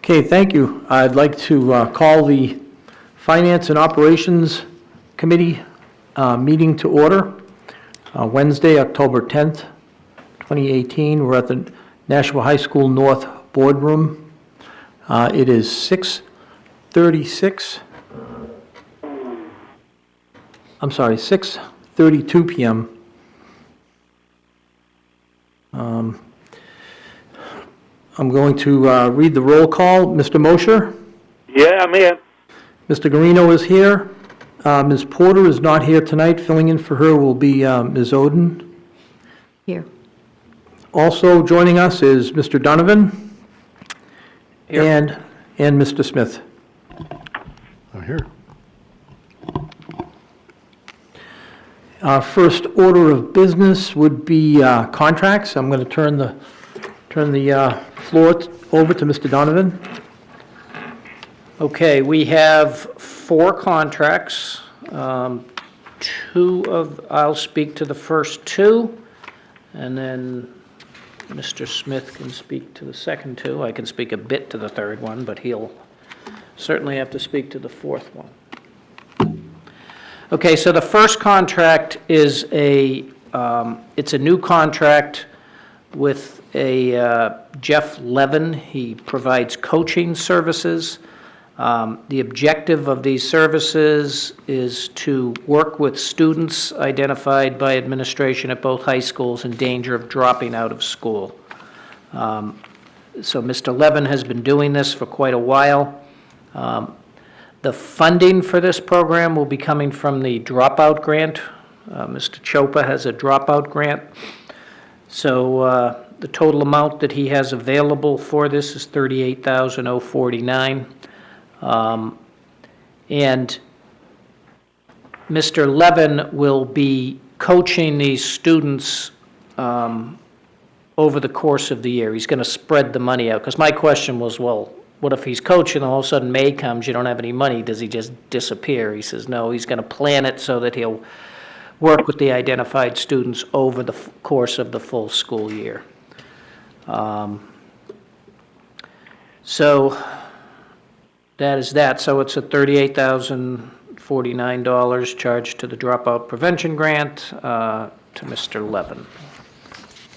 Okay, thank you. I'd like to call the Finance and Operations Committee meeting to order. Wednesday, October 10th, 2018. We're at the Nashua High School North Boardroom. It is 6:36. I'm sorry, 6:32 p.m. I'm going to read the roll call. Mr. Mosher? Yeah, I'm here. Mr. Garino is here. Ms. Porter is not here tonight. Filling in for her will be Ms. Oden. Here. Also joining us is Mr. Donovan. Here. And Mr. Smith. I'm here. Our first order of business would be contracts. I'm going to turn the floor over to Mr. Donovan. Okay, we have 4 contracts. I'll speak to the first 2, and then Mr. Smith can speak to the second 2. I can speak a bit to the third one, but he'll certainly have to speak to the fourth one. Okay, so the first contract is it's a new contract with Jeff Levin. He provides coaching services. The objective of these services is to work with students identified by administration at both high schools in danger of dropping out of school. So Mr. Levin has been doing this for quite a while. The funding for this program will be coming from the dropout grant. Mr. Chopa has a dropout grant. So the total amount that he has available for this is $38,049. And Mr. Levin will be coaching these students over the course of the year. He's going to spread the money out. Because my question was, well, what if he's coaching and all of a sudden May comes, you don't have any money, does he just disappear? He says, no, he's going to plan it so that he'll work with the identified students over the course of the full school year. So that is that. So it's a $38,049 charged to the Dropout Prevention Grant to Mr. Levin.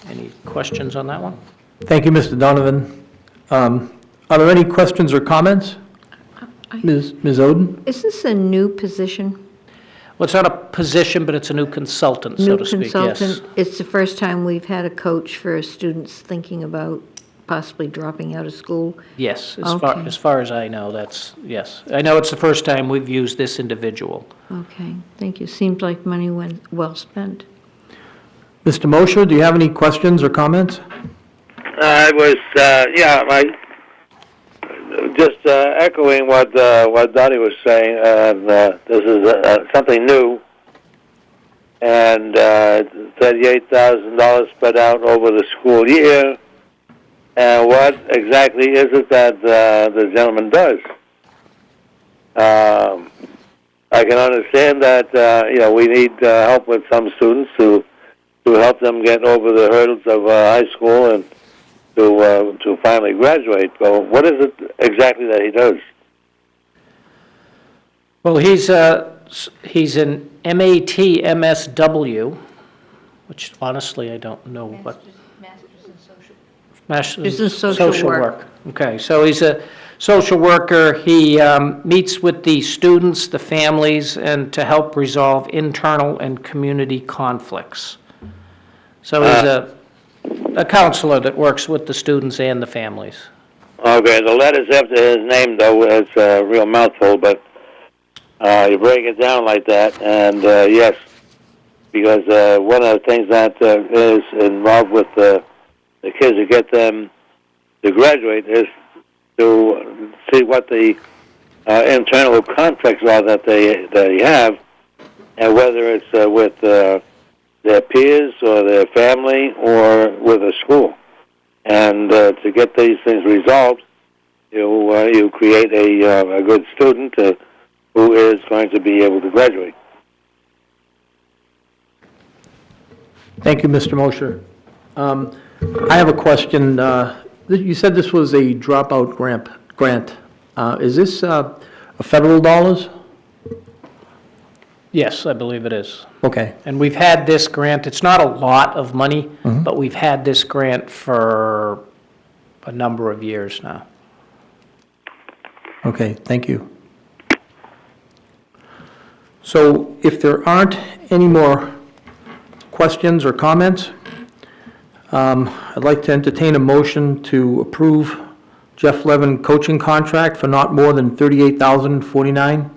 Any questions on that one? Thank you, Mr. Donovan. Are there any questions or comments? Ms. Oden? Is this a new position? Well, it's not a position, but it's a new consultant, so to speak, yes. New consultant. It's the first time we've had a coach for students thinking about possibly dropping out of school? Yes, Okay. as far as I know, that's, yes. I know it's the first time we've used this individual. Okay, thank you. Seems like money well spent. Mr. Mosher, do you have any questions or comments? I was, just echoing what Donnie was saying. This is something new, and $38,000 spread out over the school year. And what exactly is it that the gentleman does? I can understand that we need help with some students to help them get over the hurdles of high school and to finally graduate. But what is it exactly that he does? Well, he's an MAT MSW, which honestly I don't know what. Master's in social work. Okay, so he's a social worker. He meets with the students, the families, and to help resolve internal and community conflicts. So he's a counselor that works with the students and the families. Okay, the letters after his name, though, it's a real mouthful, but you break it down like that, and yes, because one of the things that is involved with the kids to get them to graduate is to see what the internal conflicts are that they have, and whether it's with their peers or their family or with a school. And to get these things resolved, you create a good student who is going to be able to graduate. Thank you, Mr. Mosher. I have a question. You said this was a dropout grant. Is this federal dollars? Yes, I believe it is. Okay, And we've had this grant, it's not a lot of money, but we've had this grant for a number of years now. okay, thank you. So if there aren't any more questions or comments, I'd like to entertain a motion to approve Jeff Levin coaching contract for not more than $38,049.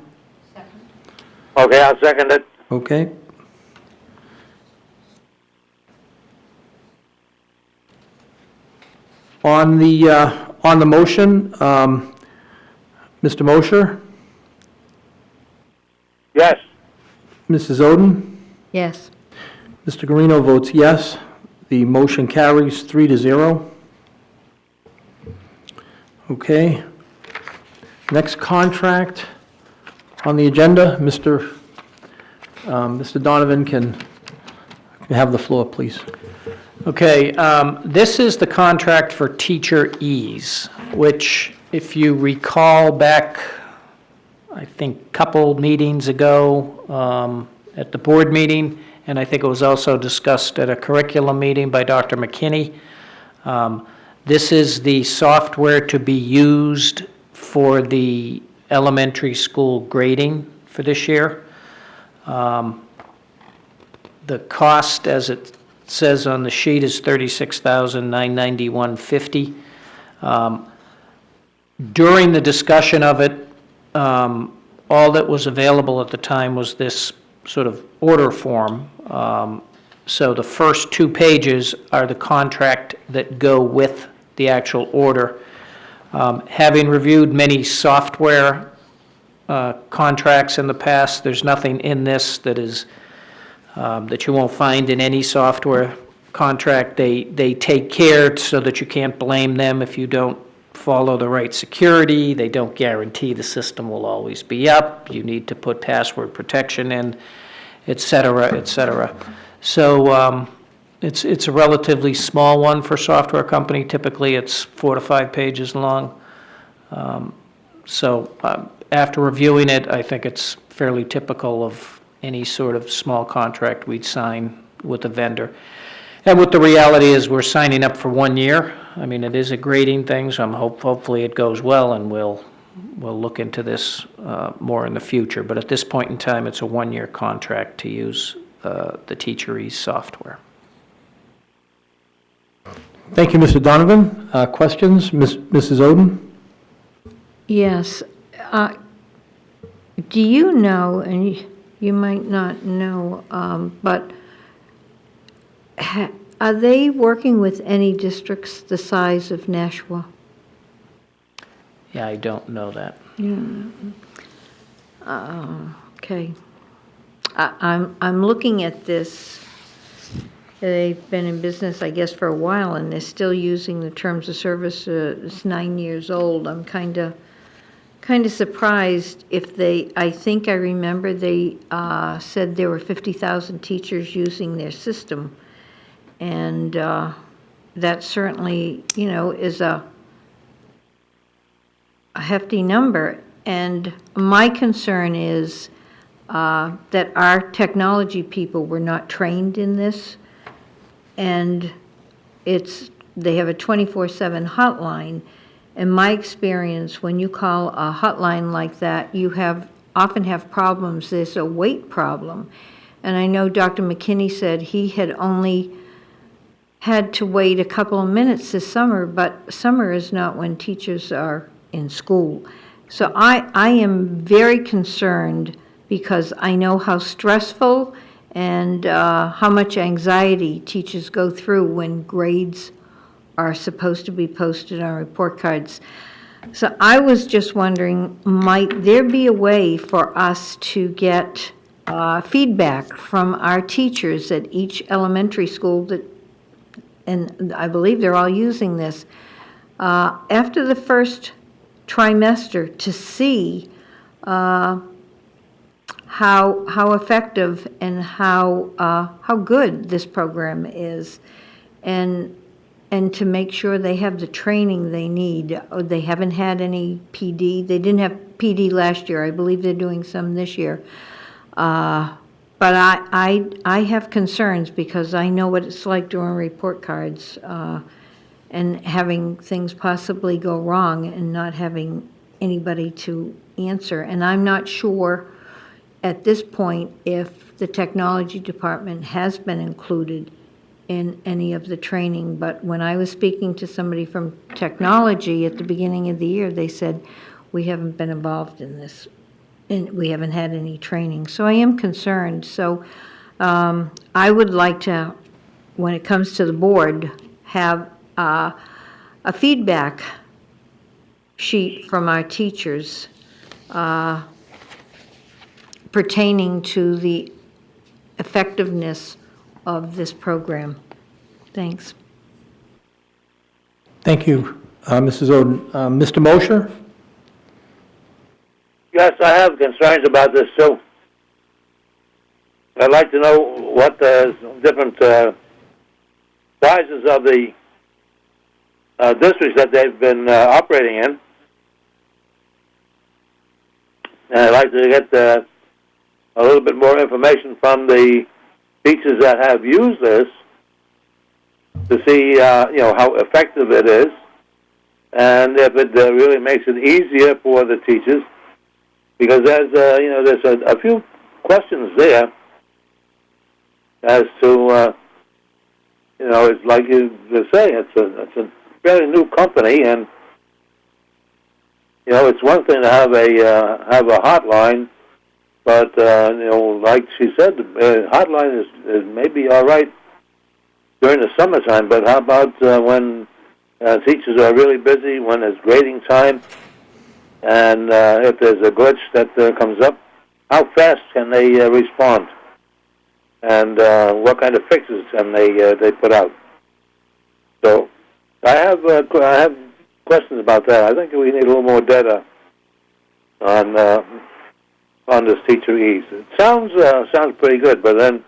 Okay, I'll second it. Okay. On the motion, Mr. Mosher, Yes. Mrs. Oden, Yes. Mr. Guarino votes yes. The motion carries 3-0. Okay. Next contract on the agenda, Mr. Donovan can have the floor, please. Okay, this is the contract for Teacher Ease, which, if you recall back, I think, a couple meetings ago at the board meeting, and I think it was also discussed at a curriculum meeting by Dr. McKinney. This is the software to be used for the elementary school grading for this year. The cost, as it says on the sheet, is $36,991.50. During the discussion of it, all that was available at the time was this sort of order form. So the first 2 pages are the contract that go with the actual order. Having reviewed many software contracts in the past, there's nothing in this that is that you won't find in any software contract. They take care so that you can't blame them if you don't follow the right security. They don't guarantee the system will always be up. You need to put password protection in, et cetera, et cetera. So it's a relatively small one for a software company. Typically, it's 4 to 5 pages long. After reviewing it, I think it's fairly typical of any sort of small contract we'd sign with a vendor. And what the reality is, we're signing up for 1 year. I mean, it is a grading thing, so hopefully it goes well, and we'll look into this more in the future. But at this point in time, it's a 1-year contract to use the Teacher Ease software. Thank you, Mr. Donovan. Questions? Mrs. Oden? Yes. Do you know, and you might not know, but are they working with any districts the size of Nashua? Yeah, I don't know that. Okay. I'm looking at this. They've been in business, I guess, for a while, and they're still using the terms of service. It's 9 years old. I'm kind of surprised if I think I remember they said there were 50,000 teachers using their system. And that certainly, is a hefty number. And my concern is that our technology people were not trained in this. And they have a 24/7 hotline. In my experience, when you call a hotline like that, you often have problems. There's a wait problem. And I know Dr. McKinney said he had only had to wait a couple of minutes this summer, but summer is not when teachers are in school. So I am very concerned because I know how stressful and how much anxiety teachers go through when grades are supposed to be posted on report cards. So I was just wondering, might there be a way for us to get feedback from our teachers at each elementary school and I believe they're all using this, after the first trimester to see how effective and how good this program is. And and to make sure they have the training they need. They haven't had any PD. They didn't have PD last year. I believe they're doing some this year. But I have concerns because I know what it's like doing report cards and having things possibly go wrong and not having anybody to answer. And I'm not sure at this point if the technology department has been included in any of the training. But when I was speaking to somebody from technology at the beginning of the year, they said, we haven't been involved in this. And we haven't had any training. So I am concerned. So I would like to, when it comes to the board, have a feedback sheet from our teachers pertaining to the effectiveness of this program. Thanks. Thank you, Mrs. Oden. Mr. Mosher? Yes, I have concerns about this too. I'd like to know what the different sizes of the districts that they've been operating in. And I'd like to get a little bit more information from the teachers that have used this to see, how effective it is, and if it really makes it easier for the teachers. Because there's a few questions there as to, it's like you say, it's a fairly new company, and it's one thing to have a hotline, but like she said, the hotline is maybe all right during the summertime. But how about when teachers are really busy, when it's grading time? And if there's a glitch that comes up, how fast can they respond? And what kind of fixes can they put out? So I have questions about that. I think we need a little more data on this teacher ease. It sounds pretty good, but then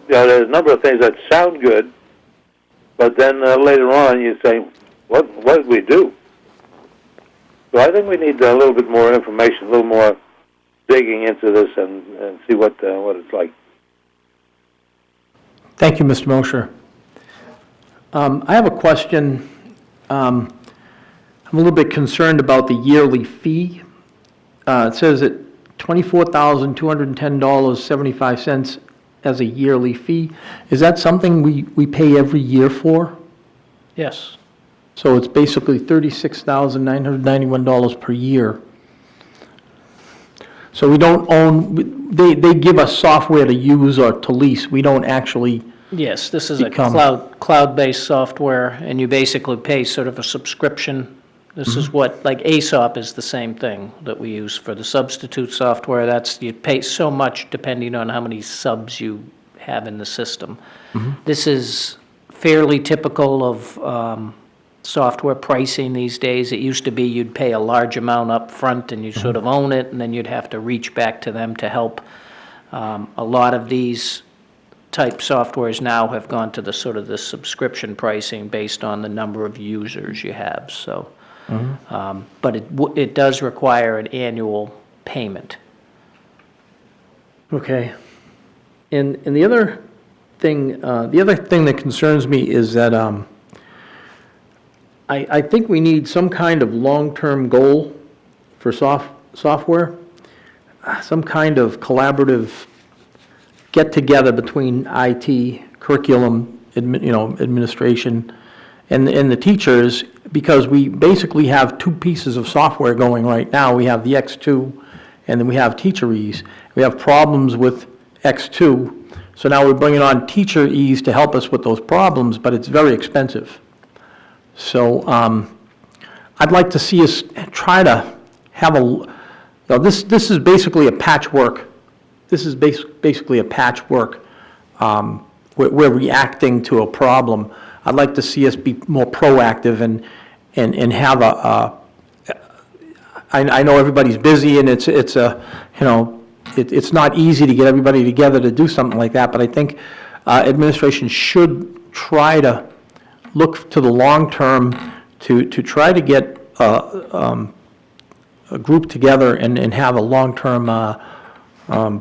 there's a number of things that sound good, but then later on you say, what did we do? So I think we need a little bit more information, a little more digging into this, and see what it's like. Thank you, Mr. Mosher. I have a question. I'm a little bit concerned about the yearly fee. It says that $24,210.75 as a yearly fee. Is that something we pay every year for? Yes. So it's basically $36,991 per year. So we don't own, they give us software to use or to lease. We don't actually. Yes, this is a Become- cloud-based software, and you basically pay sort of a subscription. This is what, like ASOP is the same thing that we use for the substitute software. That's, you pay so much depending on how many subs you have in the system. This is fairly typical of software pricing these days. It used to be you'd pay a large amount up front and you sort of own it, and then you'd have to reach back to them to help. A lot of these type softwares now have gone to the sort of the subscription pricing based on the number of users you have. So, but it does require an annual payment. Okay. And the other thing that concerns me is that I think we need some kind of long-term goal for software, some kind of collaborative get-together between IT, curriculum, administration, and the teachers, because we basically have two pieces of software going right now. We have the X2, and then we have Teacher Ease. We have problems with X2, so now we're bringing on Teacher Ease to help us with those problems, but it's very expensive. So I'd like to see us try to have this is basically a patchwork. This is basically a patchwork. We're reacting to a problem. I'd like to see us be more proactive and have I know everybody's busy, and it's not easy to get everybody together to do something like that, but I think administration should try to look to the long term to try to get a group together and have a long-term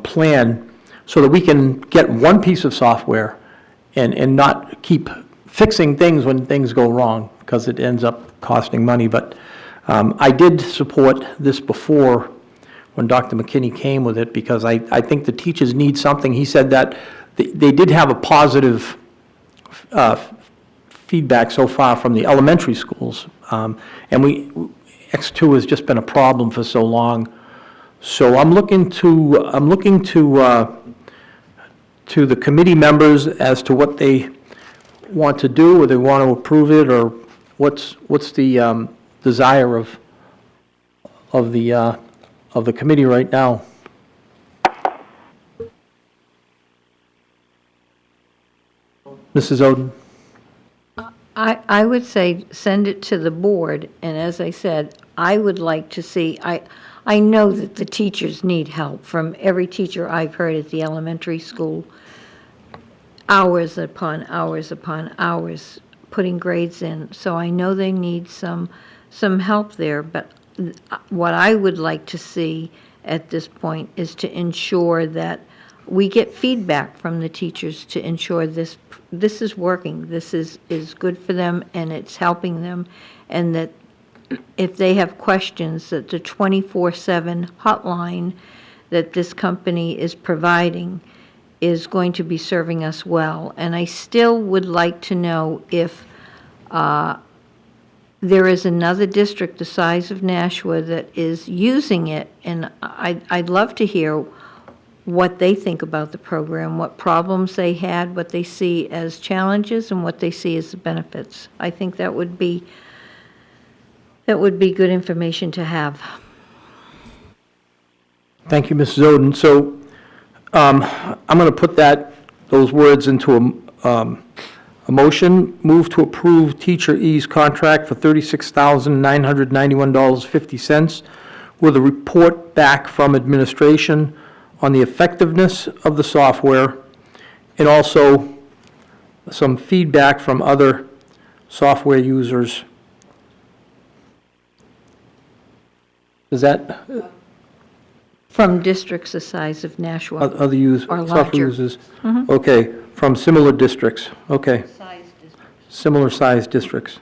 plan so that we can get one piece of software and not keep fixing things when things go wrong, because it ends up costing money. But I did support this before when Dr. McKinney came with it, because I think the teachers need something. He said that they did have a positive feedback so far from the elementary schools. And X2 has just been a problem for so long. So I'm looking to the committee members as to what they want to do, or they want to approve it, or what's the desire of the committee right now. Mrs. Oden? I would say send it to the board, and as I said, I would like to see, I know that the teachers need help. From every teacher I've heard at the elementary school, hours upon hours upon hours putting grades in, so I know they need some help there, but what I would like to see at this point is to ensure that we get feedback from the teachers to ensure this is working, this is good for them, and it's helping them, and that if they have questions, that the 24/7 hotline that this company is providing is going to be serving us well. And I still would like to know if there is another district the size of Nashua that is using it, and I'd love to hear what they think about the program, what problems they had, what they see as challenges, and what they see as the benefits. I think that would be good information to have. Thank you, Mrs. Oden. So I'm going to put those words into a motion. Move to approve Teacher E's contract for $36,991.50 with a report back from administration on the effectiveness of the software, and also some feedback from other software users. Is that From districts the size of Nashua. other Or software larger. users? Okay, from similar districts, okay. Similar sized districts.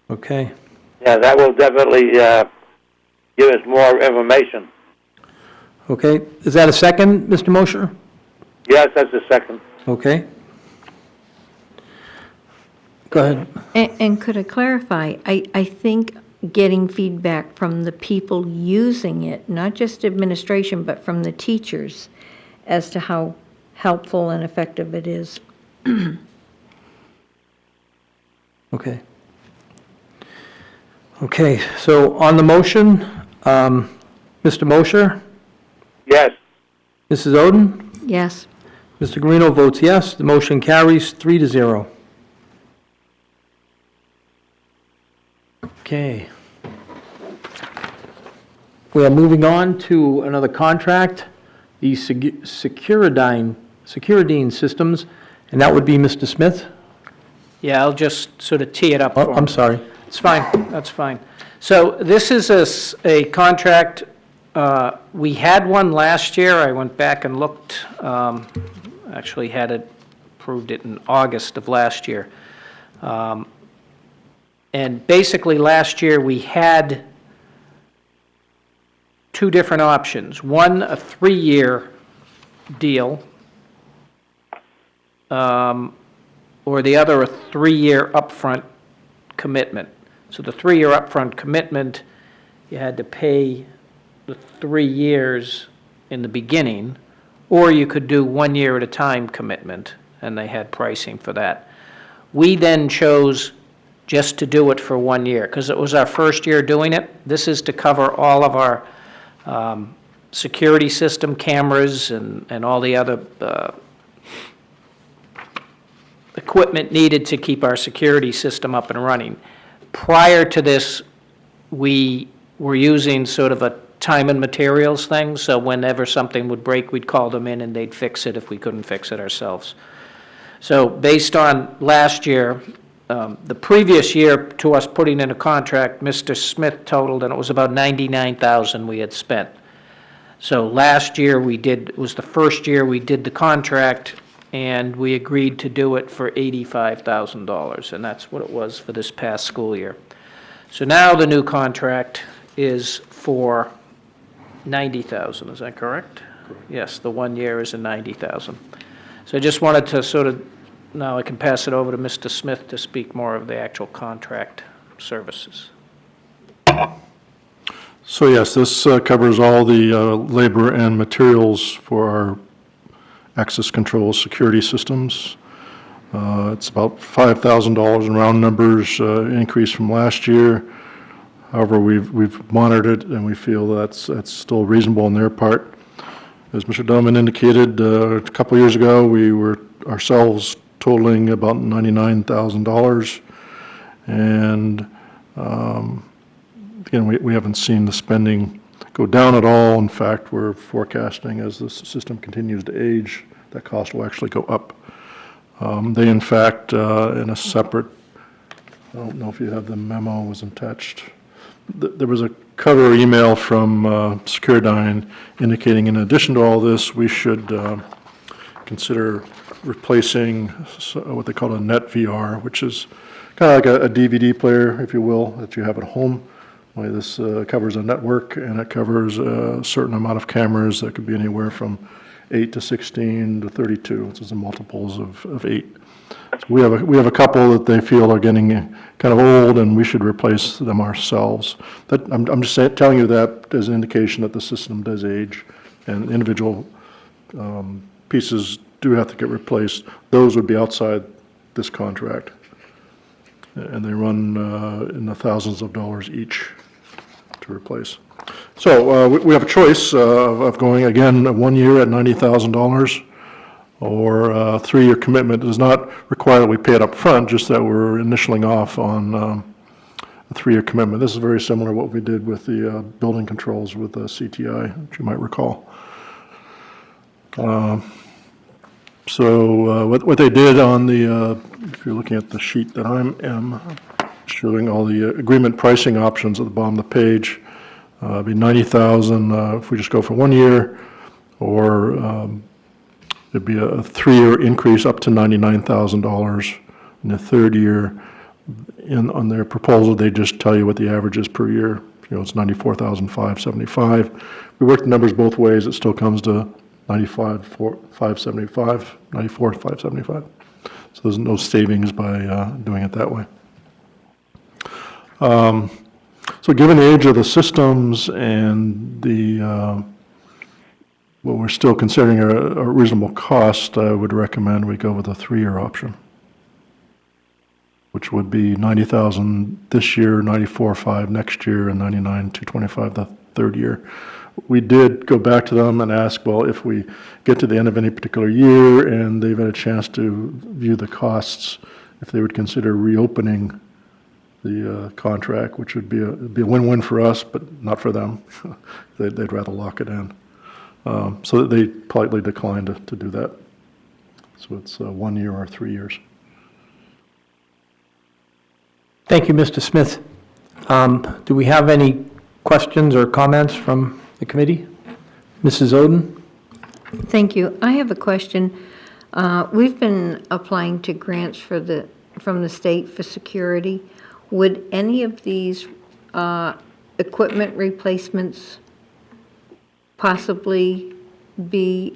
Okay, Yeah, that will definitely give us more information. okay. Is that a second, Mr. Mosher? Yes, that's the second. Okay. Go ahead. And could I clarify, I think getting feedback from the people using it, not just administration, but from the teachers, as to how helpful and effective it is. Okay. Okay, so on the motion, Mr. Mosher, Yes. Mrs. Oden, Yes. Mr. Guarino votes yes. The motion carries 3-0. Okay. We are moving on to another contract, the Securidine Systems, and that would be Mr. Smith. Yeah, I'll just sort of tee it up Oh, for I'm him. sorry. It's fine, that's fine. So this is a contract, we had one last year, I went back and looked, actually had it, approved it in August of last year. And basically, last year, we had two different options. One, a 3-year deal, or the other, a 3-year upfront commitment. So the 3-year upfront commitment, you had to pay the 3 years in the beginning, or you could do 1 year at a time commitment, and they had pricing for that. We then chose just to do it for 1 year, because it was our first year doing it. This is to cover all of our security system cameras and all the other equipment needed to keep our security system up and running. Prior to this, we were using sort of a time and materials thing, so whenever something would break, we'd call them in and they'd fix it if we couldn't fix it ourselves. So based on last year, the previous year to us putting in a contract, Mr. Smith totaled, and it was about $99,000 we had spent. So last year it was the first year we did the contract, and we agreed to do it for $85,000, and that's what it was for this past school year. So now the new contract is for $90,000, is that correct? Yes, the 1 year is a $90,000. So I just wanted to sort of, now I can pass it over to Mr. Smith to speak more of the actual contract services. So yes, this covers all the labor and materials for our access control security systems. It's about $5,000 in round numbers, increase from last year. However, we've monitored it, and we feel that's still reasonable on their part. As Mr. Doman indicated, a couple of years ago, we were ourselves totaling about $99,000, and again, we haven't seen the spending go down at all. In fact, we're forecasting as the system continues to age, that cost will actually go up. They, in fact, in a separate, I don't know if you have the memo was attached, there was a cover email from Securidyne indicating in addition to all this, we should consider replacing what they call a net VR, which is kind of like a DVD player, if you will, that you have at home. Only this covers a network, and it covers a certain amount of cameras that could be anywhere from 8 to 16 to 32. It's the multiples of 8. So we have a couple that they feel are getting kind of old, and we should replace them ourselves. I'm just telling you that as an indication that the system does age, and individual pieces do have to get replaced. Those would be outside this contract, and they run in the thousands of dollars each to replace. So we have a choice of going, again, 1 year at $90,000, or a 3-year commitment. It does not require that we pay it up front, just that we're initialing off on a 3-year commitment. This is very similar to what we did with the building controls with the CTI, which you might recall. So what they did on the, if you're looking at the sheet that I'm showing all the agreement pricing options at the bottom of the page, be $90,000 if we just go for 1 year, or it'd be a 3-year increase up to $99,000 in the 3rd year. On their proposal, they just tell you what the average is per year. You know, it's $94,575. We worked the numbers both ways. It still comes to $94,575. So there's no savings by doing it that way. So given the age of the systems and the what we're still considering a reasonable cost, I would recommend we go with a 3-year option, which would be $90,000 this year, $94,500 next year, and $99,225 the 3rd year. We did go back to them and ask, well, if we get to the end of any particular year and they've had a chance to view the costs, if they would consider reopening the contract, which would be a win-win for us, but not for them. They'd rather lock it in. So they politely declined to do that. So it's 1 year or 3 years. Thank you, Mr. Smith. Do we have any questions or comments from the committee? Mrs. Oden? Thank you. I have a question. We've been applying to grants from the state for security. Would any of these equipment replacements possibly be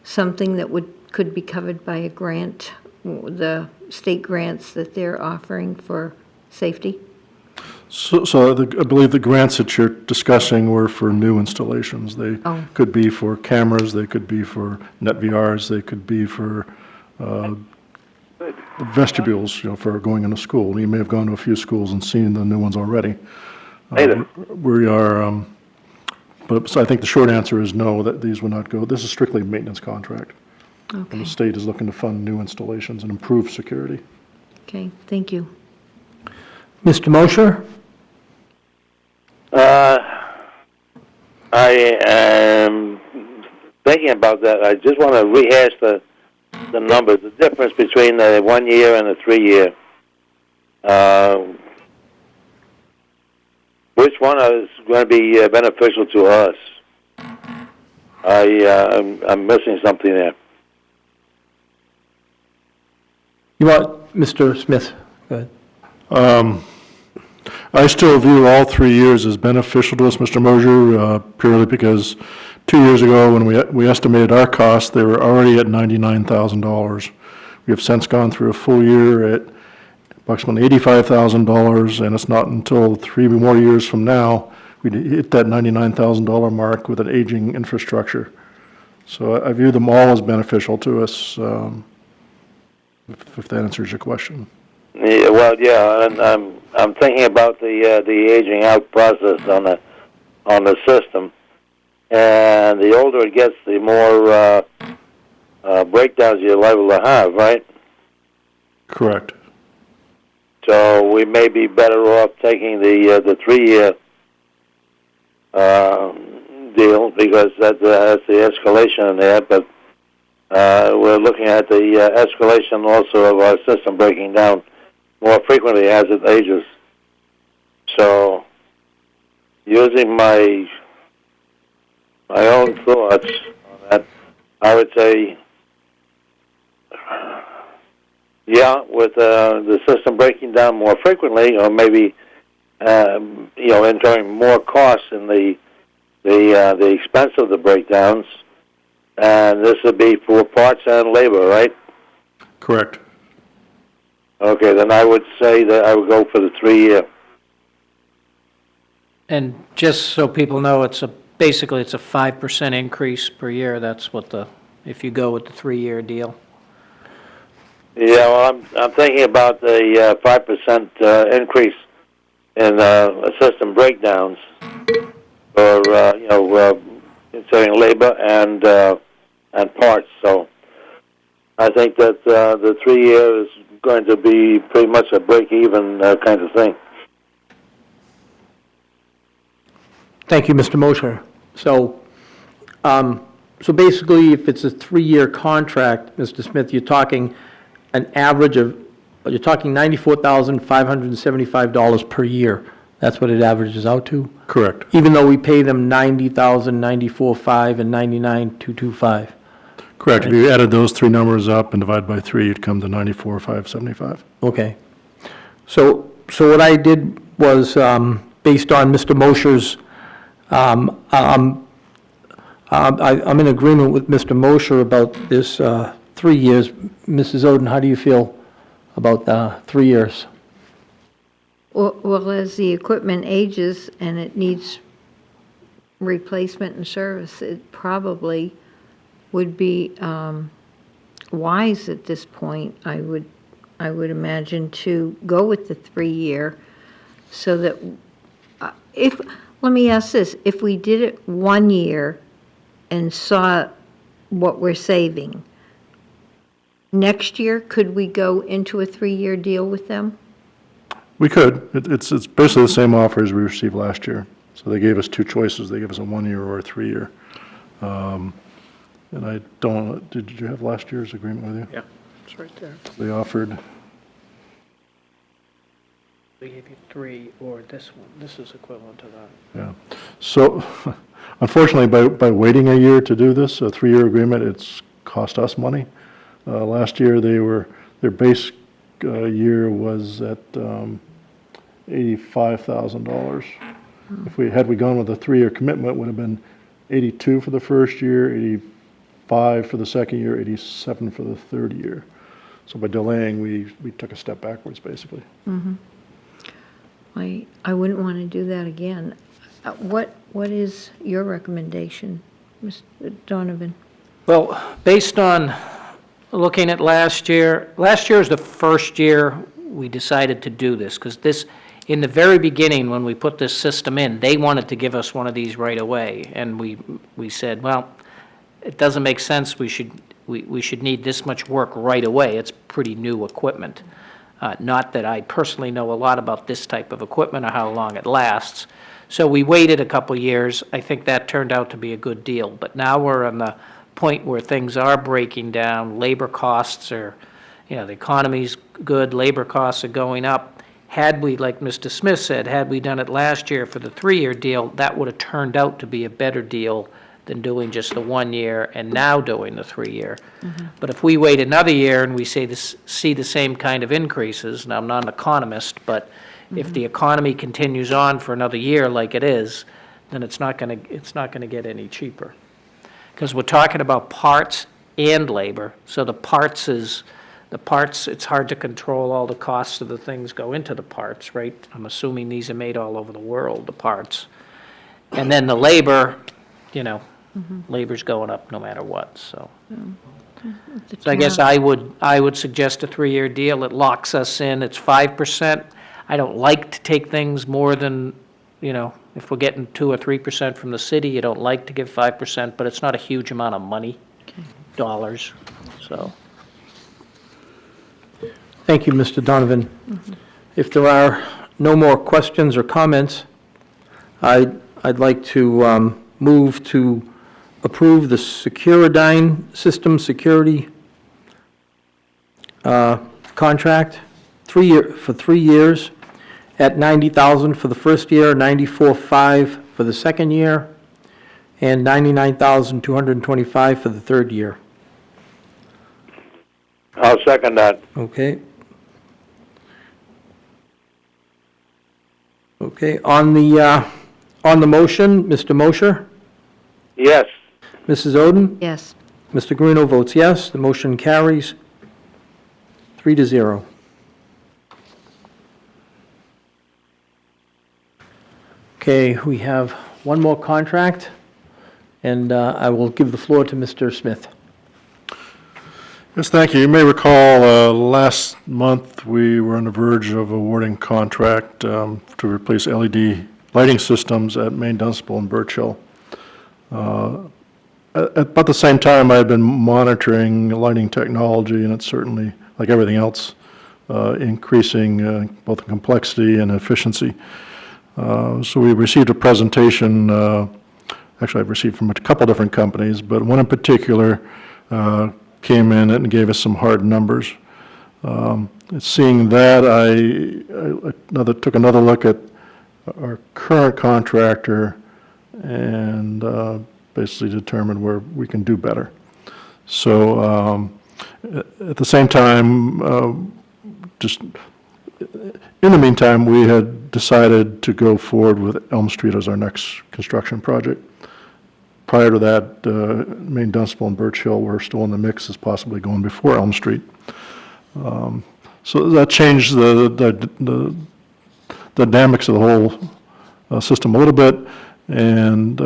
something that could be covered by a grant, the state grants that they're offering for safety? So I believe the grants that you're discussing were for new installations. They could be for cameras, they could be for net VRs, they could be for vestibules, for going into school. You may have gone to a few schools and seen the new ones already. We are, so I think the short answer is no, that these would not go. This is strictly a maintenance contract. Okay. And the state is looking to fund new installations and improve security. Okay, thank you. Mr. Mosher? I am thinking about that. I just want to rehash the numbers, the difference between the 1 year and the 3 year. Which one is going to be beneficial to us? I'm missing something there. You want, Mr. Smith? Go ahead. I still view all 3 years as beneficial to us, Mr. Mosier, purely because 2 years ago, when we estimated our costs, they were already at $99,000. We have since gone through a full year at approximately $85,000, and it's not until 3 more years from now we hit that $99,000 mark with an aging infrastructure. So I view them all as beneficial to us, if that answers your question. Yeah, well, yeah, and I'm thinking about the aging out process on the system, and the older it gets, the more breakdowns you're liable to have, right? Correct. So we may be better off taking the 3 year deal because that's the escalation in there, but we're looking at the escalation also of our system breaking down more frequently as it ages. So, using my own thoughts on that, I would say, yeah, with the system breaking down more frequently, or maybe incurring more costs in the expense of the breakdowns, and this would be for parts and labor, right? Correct. Okay, then I would say that I would go for the 3 year. And just so people know, basically it's a 5% increase per year. That's what if you go with the 3 year deal. Yeah, well, I'm thinking about the 5% increase in system breakdowns, or considering labor and parts. So I think that the 3 year is going to be pretty much a break-even kind of thing. Thank you, Mr. Mosher. So basically, if it's a 3 year contract, Mr. Smith, you're talking $94,575 per year. That's what it averages out to? Correct. Even though we pay them $90,000, $94,500, and $99,225. Correct. If you added those 3 numbers up and divide by 3, you'd come to 94,575. Okay. So what I did was, based on Mr. Mosher's, I'm in agreement with Mr. Mosher about this 3 years. Mrs. Oden, how do you feel about 3 years? Well, as the equipment ages and it needs replacement and service, it probably would be wise at this point, I would imagine, to go with the 3 year, so that let me ask this, if we did it 1 year and saw what we're saving, next year, could we go into a 3 year deal with them? We could. It's basically the same offer as we received last year. So they gave us 2 choices. They gave us a 1 year or a 3 year. And I don't, did you have last year's agreement with you? Yeah, it's right there. They offered, They gave you 3 or this one. This is equivalent to that. yeah. So unfortunately, by waiting a year to do this, a 3 year agreement, it's cost us money. Last year, their base year was at $85,000. If had we gone with a 3 year commitment, it would have been 82 for the first year, 85 for the second year, 87 for the third year. So by delaying, we took a step backwards, basically. Mm-hmm. I wouldn't want to do that again. What is your recommendation, Mr. Donovan? Well, based on looking at last year is the first year we decided to do this, because in the very beginning, when we put this system in, they wanted to give us one of these right away, and we said, well, it doesn't make sense. We should need this much work right away. It's pretty new equipment. Not that I personally know a lot about this type of equipment or how long it lasts. So we waited a couple years. I think that turned out to be a good deal. But now we're on the point where things are breaking down. Labor costs are, the economy's good, labor costs are going up. Had we, like Mr. Smith said, had we done it last year for the 3-year deal, that would have turned out to be a better deal than doing just the 1 year and now doing the 3-year. But if we wait another year and we see the same kind of increases, and I'm not an economist, but if the economy continues on for another year like it is, then it's not going to get any cheaper. Because we're talking about parts and labor, so the parts, it's hard to control all the costs of the things go into the parts, right? I'm assuming these are made all over the world, the parts. And then the labor, labor's going up no matter what, so. So I guess I would suggest a 3-year deal. It locks us in, it's 5%. I don't like to take things more than, if we're getting 2 or 3% from the city, you don't like to give 5%, but it's not a huge amount of money, dollars, so. Thank you, Mr. Donovan. If there are no more questions or comments, I'd like to move to approve the Securidyne System Security contract for 3 years at $90,000 for the first year, $94,500 for the second year, and $99,225 for the third year. I'll second that. Okay. Okay, on the motion, Mr. Mosher? Yes. Mrs. Oden? Yes. Mr. Guarino votes yes. The motion carries 3-0. Okay, we have one more contract, and I will give the floor to Mr. Smith. Yes, thank you. You may recall last month we were on the verge of awarding contract to replace LED lighting systems at Main Dunstable and Birch Hill. At about the same time, I had been monitoring lighting technology, and it's certainly, like everything else, increasing both in complexity and efficiency. So we received a presentation, actually I've received from a couple different companies, but one in particular came in and gave us some hard numbers. Seeing that, I took another look at our current contractor and basically determined where we can do better. So at the same time, just in the meantime, we had decided to go forward with Elm Street as our next construction project. Prior to that, Main Dunstable and Birch Hill were still in the mix as possibly going before Elm Street. So that changed the dynamics of the whole system a little bit, and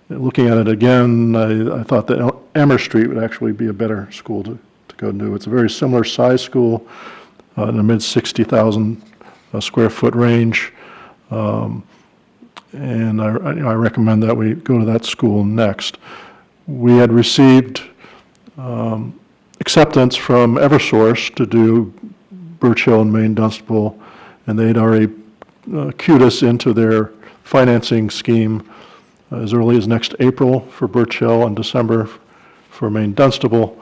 looking at it again, I thought that Amherst Street would actually be a better school to go to. It's a very similar size school in the mid 60,000 square foot range, and I recommend that we go to that school next. We had received acceptance from Eversource to do Birch Hill and Main Dunstable, and they'd already queued us into their financing scheme as early as next April for Birch Hill and December for Main Dunstable.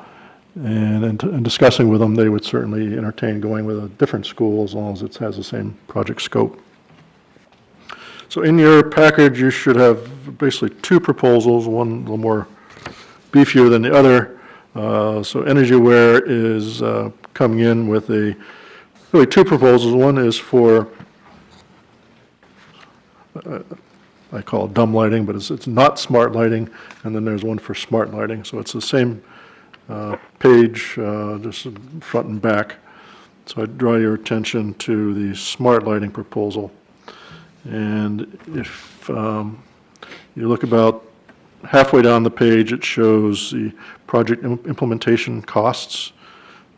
And in discussing with them, they would certainly entertain going with a different school as long as it has the same project scope. So in your package, you should have basically two proposals, one a little more beefier than the other. So EnergyWare is coming in with really two proposals. One is for, I call it dumb lighting, but it's not smart lighting, and then there's one for smart lighting. So it's the same page, just front and back. So I draw your attention to the smart lighting proposal. And if you look about halfway down the page, it shows the project implementation costs.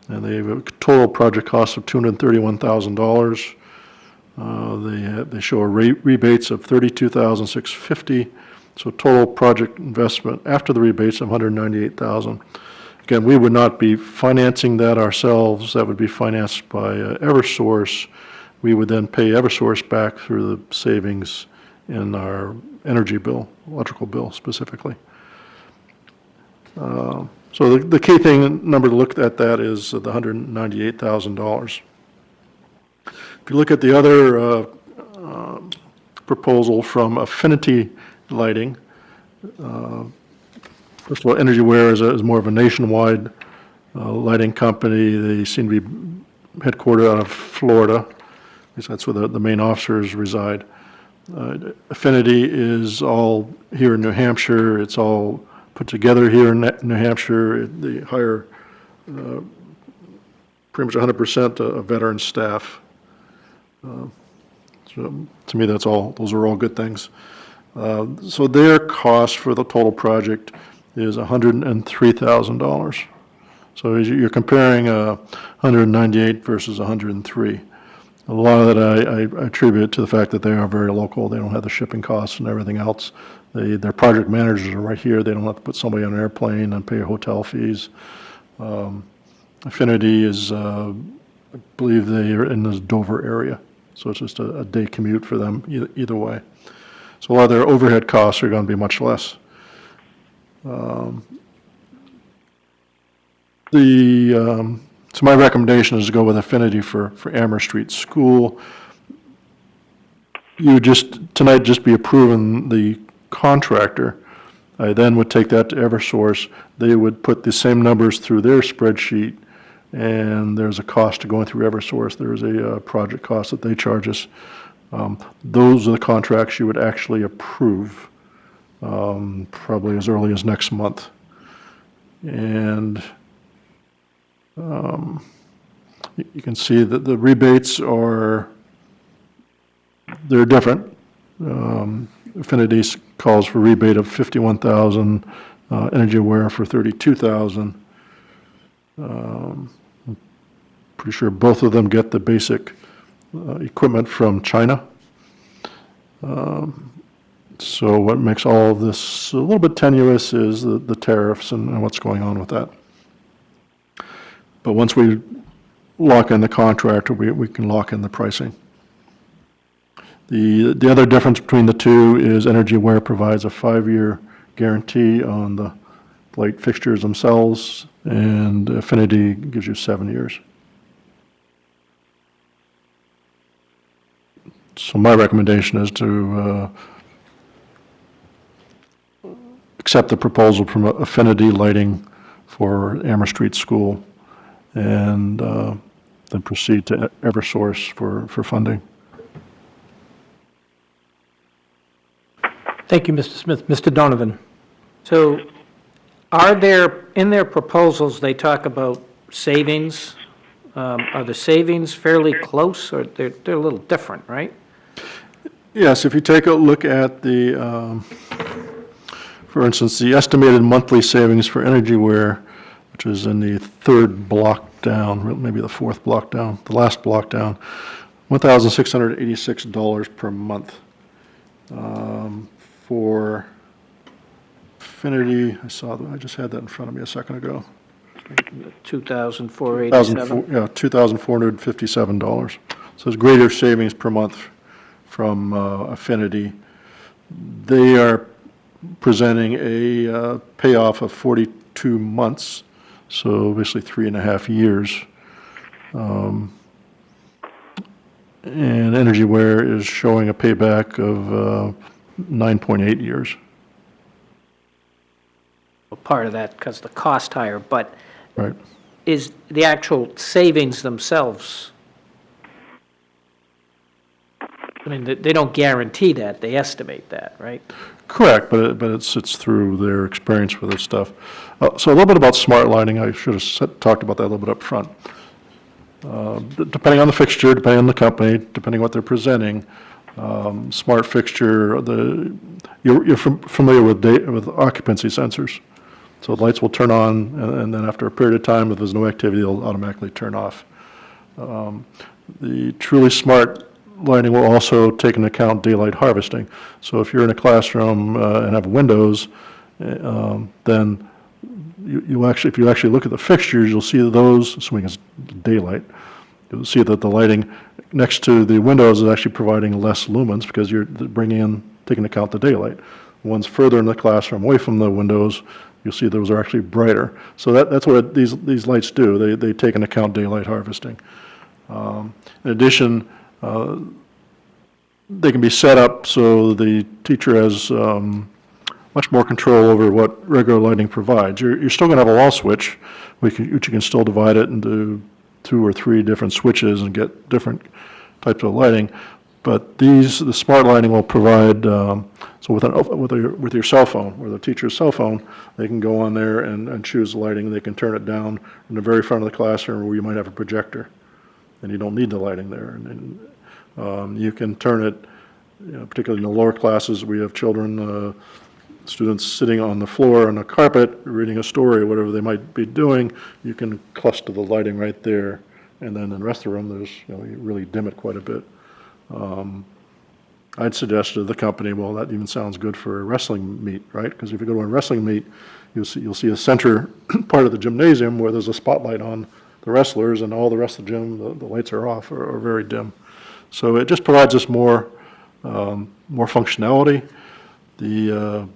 And they have a total project cost of $231,000. They show rebates of $32,650. So total project investment after the rebates of $198,000. Again, we would not be financing that ourselves. That would be financed by Eversource. We would then pay Eversource back through the savings in our energy bill, electrical bill specifically. So the key number to look at that is the $198,000. If you look at the other proposal from Affinity Lighting, first of all, EnergyWare is more of a nationwide lighting company. They seem to be headquartered out of Florida. At least that's where the main officers reside. Affinity is all here in New Hampshire. It's all put together here in New Hampshire. They hire pretty much 100% of veteran staff. So to me, those are all good things. So their cost for the total project is $103,000. So as you're comparing 198 versus 103. A lot of that I attribute to the fact that they are very local. They don't have the shipping costs and everything else. Their project managers are right here. They don't have to put somebody on an airplane and pay hotel fees. Affinity is, I believe they are in the Dover area. So it's just a day commute for them either way. So a lot of their overhead costs are going to be much less. So my recommendation is to go with Affinity for Amherst Street School. You would tonight just be approving the contractor. I then would take that to Eversource. They would put the same numbers through their spreadsheet, and there's a cost to going through Eversource. There's a project cost that they charge us. Those are the contracts you would actually approve, probably as early as next month. And you can see that the rebates they're different. Affinity calls for rebate of $51,000, EnergyAware for $32,000. Pretty sure both of them get the basic equipment from China. So what makes all of this a little bit tenuous is the tariffs and what's going on with that. But once we lock in the contract, we can lock in the pricing. The other difference between the two is EnergyAware provides a 5-year guarantee on the light fixtures themselves, and Affinity gives you 7 years. So my recommendation is to accept the proposal from Affinity Lighting for Amherst Street School, and then proceed to Eversource for funding. Thank you, Mr. Smith. Mr. Donovan? So in their proposals, they talk about savings. Are the savings fairly close, or they're a little different, right? Yes, if you take a look at for instance, the estimated monthly savings for EnergyAware, which is in the third block down, maybe the fourth block down, the last block down, $1,686 per month. For Affinity, I just had that in front of me a second ago. $2,487. Yeah, $2,457. So it's greater savings per month from Affinity. They are presenting a payoff of 42 months, so basically 3.5 years. And EnergyAware is showing a payback of 9.8 years. Part of that because the cost higher, but Right. is the actual savings themselves, I mean, they don't guarantee that, they estimate that, right? Correct, but it's through their experience with this stuff. So a little bit about smart lighting. I should have talked about that a little bit up front. Depending on the fixture, depending on the company, depending on what they're presenting, smart fixture, you're familiar with occupancy sensors. So the lights will turn on, and then after a period of time, if there's no activity, they'll automatically turn off. The truly smart lighting will also take into account daylight harvesting. So if you're in a classroom and have windows, then you actually, if you actually look at the fixtures, you'll see those, assuming it's daylight, you'll see that the lighting next to the windows is actually providing less lumens because you're taking into account the daylight. The ones further in the classroom, away from the windows, you'll see those are actually brighter. So that's what these lights do. They take into account daylight harvesting. In addition, they can be set up so the teacher has much more control over what regular lighting provides. You're still going to have a wall switch, which you can still divide it into 2 or 3 different switches and get different types of lighting. But the smart lighting will provide, so with your cell phone, with a teacher's cell phone, they can go on there and choose the lighting. They can turn it down in the very front of the classroom where you might have a projector, and you don't need the lighting there. And you can turn it, particularly in the lower classes, we have children, students sitting on the floor on a carpet, reading a story, whatever they might be doing. You can cluster the lighting right there, and then in the rest of the room, there's you really dim it quite a bit. I'd suggest to the company, well, that even sounds good for a wrestling meet, right? Because if you go to a wrestling meet, you'll see a center part of the gymnasium where there's a spotlight on the wrestlers, and all the rest of the gym, the lights are off or very dim. So it just provides us more functionality. The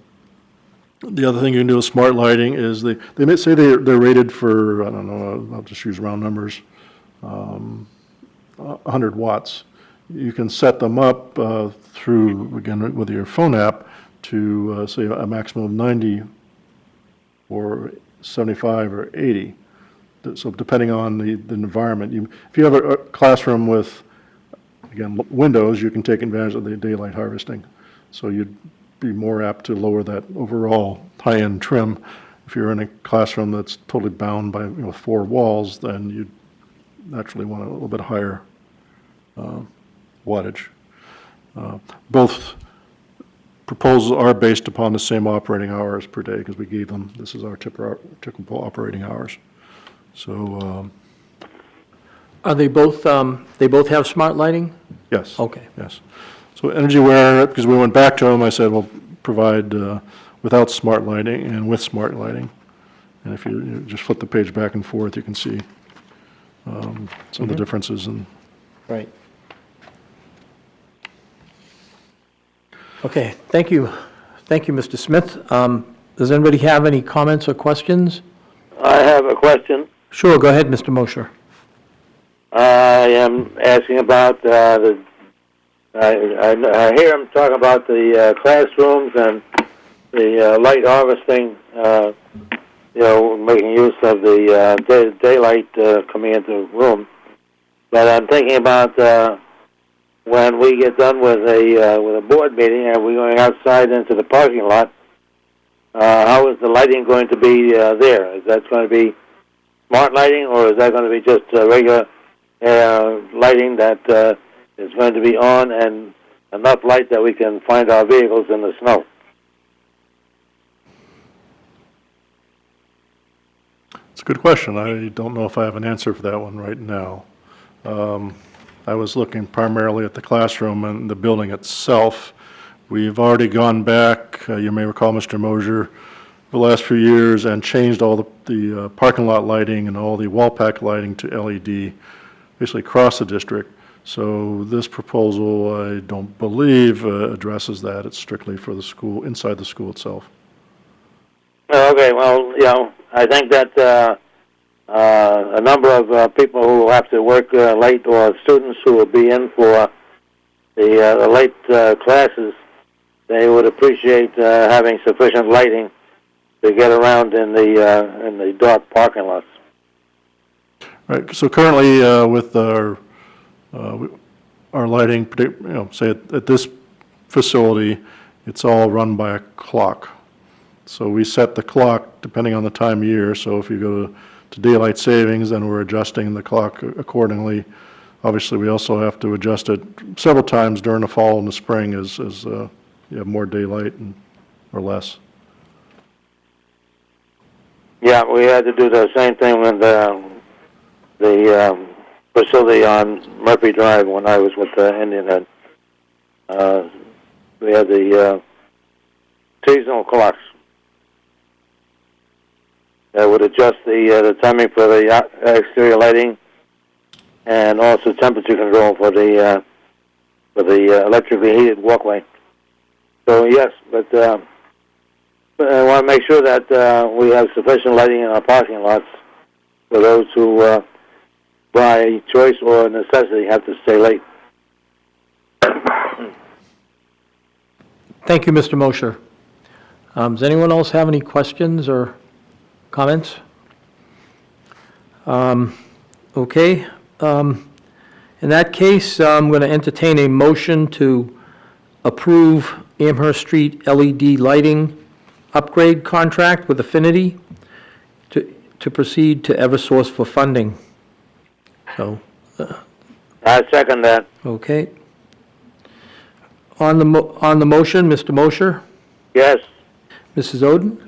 other thing you can do with smart lighting is they may say they're rated for, I don't know, I'll just use round numbers, 100 watts. You can set them up through, again, with your phone app to, say, a maximum of 90 or 75 or 80. So depending on the environment. If you have a classroom with, again, windows, you can take advantage of the daylight harvesting. So you'd be more apt to lower that overall high-end trim. If you're in a classroom that's totally bound by 4 walls, then you'd naturally want a little bit higher wattage. Both proposals are based upon the same operating hours per day because we gave them, this is our typical operating hours. So, Are they both have smart lighting? yes. Okay. Yes. So energy aware, because we went back to them, I said, well, provide without smart lighting and with smart lighting. And if you just flip the page back and forth, you can see some of the differences. Right. Okay, thank you. Thank you, Mr. Smith. Does anybody have any comments or questions? I have a question. Sure, go ahead, Mr. Mosher. I am asking about I hear him talk about the classrooms and the light harvesting, making use of the daylight coming into the room. But I'm thinking about when we get done with a board meeting and we're going outside into the parking lot. How is the lighting going to be there? Is that going to be smart lighting, or is that going to be just regular lighting that is going to be on and enough light that we can find our vehicles in the snow? It's a good question. I don't know if I have an answer for that one right now. I was looking primarily at the classroom and the building itself. We've already gone back, you may recall, Mr. Mosier, the last few years and changed all the parking lot lighting and all the wall pack lighting to LED, basically across the district. So this proposal, I don't believe, addresses that. It's strictly for the school, inside the school itself. Okay, well, I think that a number of people who will have to work late, or students who will be in for the late classes, they would appreciate having sufficient lighting to get around in the dark parking lots. Right. So currently, with our lighting, say at this facility, it's all run by a clock. So we set the clock depending on the time of year. So if you go to daylight savings, then we're adjusting the clock accordingly. Obviously, we also have to adjust it several times during the fall and the spring as you have more daylight or less. Yeah, we had to do the same thing with the facility on Murphy Drive when I was with Indian Head. We had the seasonal clocks. that would adjust the timing for the exterior lighting, and also temperature control for the electrically heated walkway. So yes, but I want to make sure that we have sufficient lighting in our parking lots for those who, by choice or necessity, have to stay late. Thank you, Mr. Mosher. Does anyone else have any questions or comments? Okay. In that case, I'm going to entertain a motion to approve Amherst Street LED lighting upgrade contract with Affinity to proceed to Eversource for funding. So, I second that. okay. On the motion, Mr. Mosher? Yes. Mrs. Oden?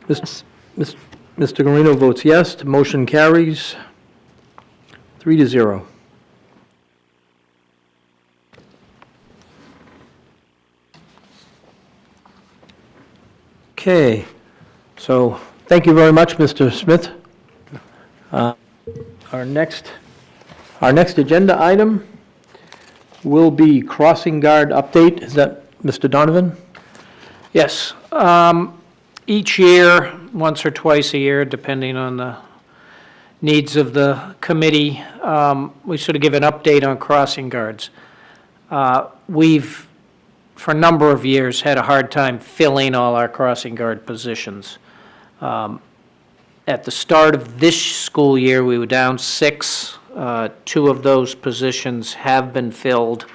Yes. Mr. Guarino votes yes. The motion carries 3-0. Okay, so thank you very much, Mr. Smith. Our next agenda item will be crossing guard update. Is that Mr. Donovan? Yes. Each year, once or twice a year, depending on the needs of the committee, we sort of give an update on crossing guards. We've, for a number of years, had a hard time filling all our crossing guard positions. At the start of this school year, we were down 6. 2 of those positions have been filled,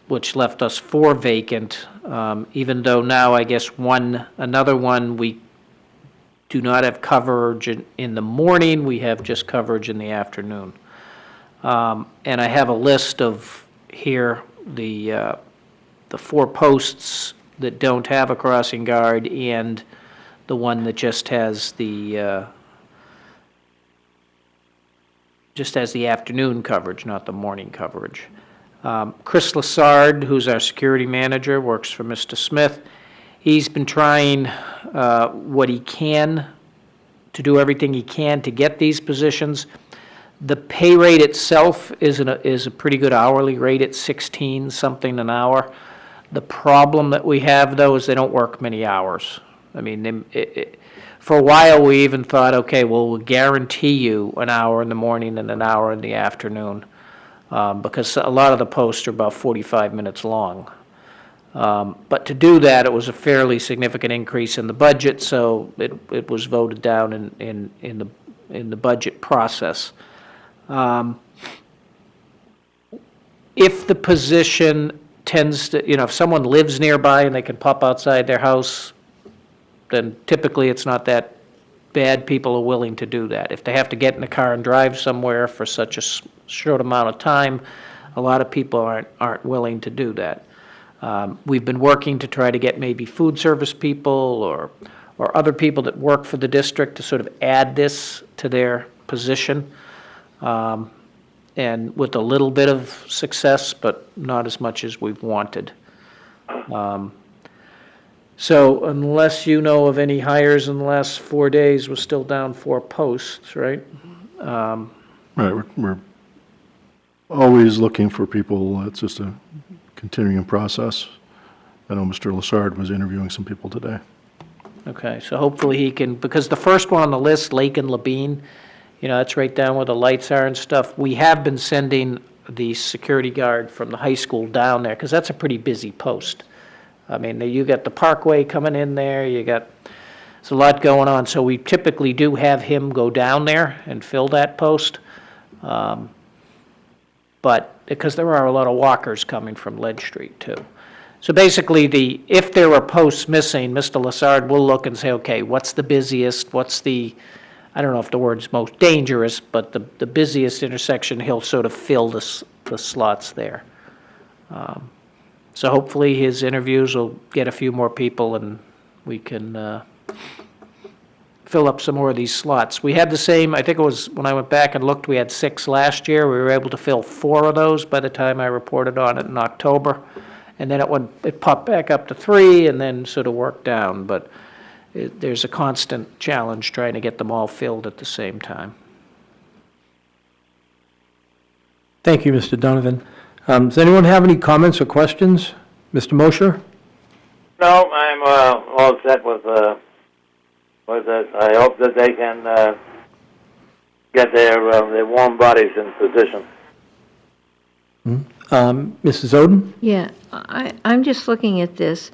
which left us 4 vacant, even though now I guess another one, we do not have coverage in the morning, we have just coverage in the afternoon. And I have a list of here the 4 posts that don't have a crossing guard and the one that just has the afternoon coverage, not the morning coverage. Chris Lassard, who's our security manager, works for Mr. Smith. He's been trying what he can to do everything he can to get these positions. The pay rate itself is a pretty good hourly rate at 16 something an hour. The problem that we have, though, is they don't work many hours. I mean, for a while we even thought, okay, well, we'll guarantee you an hour in the morning and an hour in the afternoon, because a lot of the posts are about 45 minutes long. But to do that, it was a fairly significant increase in the budget, so it was voted down in the budget process. If the position tends to, if someone lives nearby and they can pop outside their house, then typically it's not that bad. People are willing to do that. If they have to get in the car and drive somewhere for such a short amount of time, a lot of people aren't willing to do that. We've been working to try to get maybe food service people or other people that work for the district to sort of add this to their position, and with a little bit of success, but not as much as we've wanted. So unless you know of any hires in the last 4 days, we're still down 4 posts, right? Right, we're always looking for people. It's just a continuing process. I know Mr. Lassard was interviewing some people today. Okay, so hopefully he can, because the first one on the list, Lake and Labine, that's right down where the lights are and stuff. We have been sending the security guard from the high school down there, because that's a pretty busy post. I mean, you got the Parkway coming in there, there's a lot going on, so we typically do have him go down there and fill that post. But, because there are a lot of walkers coming from Ledge Street too. So basically, if there are posts missing, Mr. Lassard will look and say, okay, what's the busiest, what's the, I don't know if the word's most dangerous, but the busiest intersection, he'll sort of fill the slots there. So hopefully his interviews will get a few more people and we can fill up some more of these slots. We had the same, I think it was when I went back and looked, we had 6 last year. We were able to fill 4 of those by the time I reported on it in October. And then it popped back up to 3 and then sort of worked down. But there's a constant challenge trying to get them all filled at the same time. Thank you, Mr. Donovan. Does anyone have any comments or questions? Mr. Mosher? No, I'm all set with it. I hope that they can get their warm bodies in position. Mrs. Oden? Yeah, I'm just looking at this.